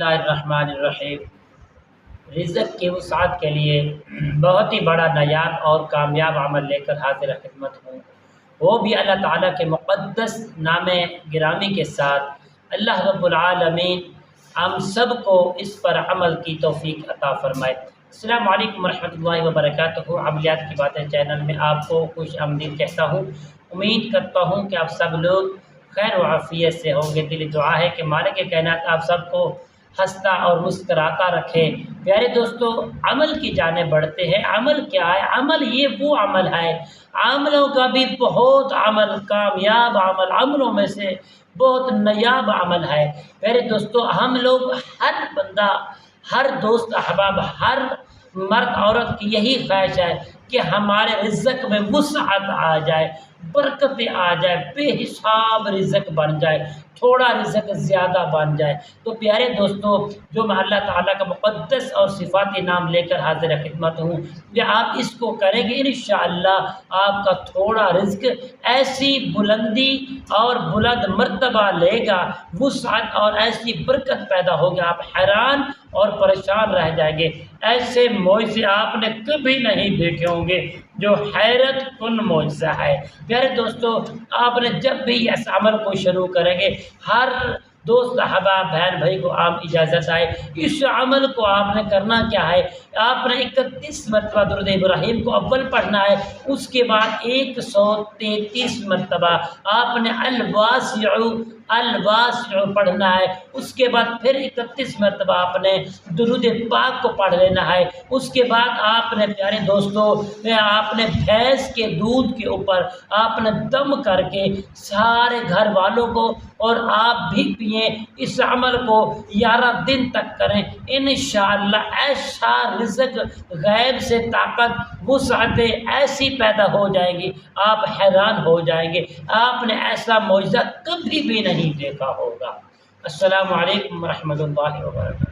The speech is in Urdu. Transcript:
اللہ الرحمن الرحیم۔ رزق کی وسعت کے لیے بہت ہی بڑا نایاب اور کامیاب عمل لے کر حاضر خدمت ہوں، وہ بھی اللہ تعالیٰ کے مقدس نام گرامی کے ساتھ۔ اللہ رب العالمین ہم سب کو اس پر عمل کی توفیق عطا فرمائے۔ السلام علیکم ورحمۃ اللہ وبرکاتہ۔ عملیات کی باتیں چینل میں آپ کو خوش آمدید کہتا ہوں۔ امید کرتا ہوں کہ آپ سب لوگ خیر و عافیت سے ہوں گے۔ دلی دعا ہے کہ مالک کائنات آپ سب کو ہنستا اور مسکراتا رکھے۔ پیارے دوستو، عمل کی جانب بڑھتے ہیں۔ عمل کیا ہے؟ عمل یہ وہ عمل ہے، عملوں کا بھی بہت عمل، کامیاب عمل، عملوں میں سے بہت نایاب عمل ہے۔ پیارے دوستو، ہم لوگ ہر بندہ، ہر دوست احباب، ہر مرد عورت کی یہی خواہش ہے کہ ہمارے رزق میں وسعت آ جائے، برکتیں آ جائے، بے حساب رزق بن جائے، تھوڑا رزق زیادہ بن جائے۔ تو پیارے دوستو، جو میں اللہ تعالیٰ کا مقدس اور صفاتی نام لے کر حاضر خدمت ہوں، کہ آپ اس کو کریں گے انشاءاللہ آپ کا تھوڑا رزق ایسی بلندی اور بلند مرتبہ لے گا، وسعت اور ایسی برکت پیدا ہوگی، آپ حیران اور پریشان رہ جائیں گے۔ ایسے معجزے آپ نے کبھی نہیں دیکھے ہوں گے جو حیرت کن معجزہ ہے۔ پیارے دوستو، آپ نے جب بھی اس عمل کو شروع کریں گے، ہر دوست احباب بہن بھائی کو آپ اجازت آئے، اس عمل کو آپ نے کرنا کیا ہے؟ آپ نے 31 مرتبہ درود ابراہیم کو اول پڑھنا ہے، اس کے بعد 133 مرتبہ آپ نے الواسع الواسع پڑھنا ہے، اس کے بعد پھر 31 مرتبہ آپ نے درود پاک کو پڑھ لینا ہے۔ اس کے بعد آپ نے پیارے دوستو، آپ نے بھینس کے دودھ کے اوپر آپ نے دم کر کے سارے گھر والوں کو اور آپ بھی پئیں۔ اس عمل کو 11 دن تک کریں، انشاءاللہ ایسا رزق، غیب سے طاقت، وسعتیں ایسی پیدا ہو جائیں گی، آپ حیران ہو جائیں گے۔ آپ نے ایسا معجزہ کبھی بھی نہیں دیکھا ہوگا۔ السلام علیکم ورحمۃ اللہ وبرکاتہ۔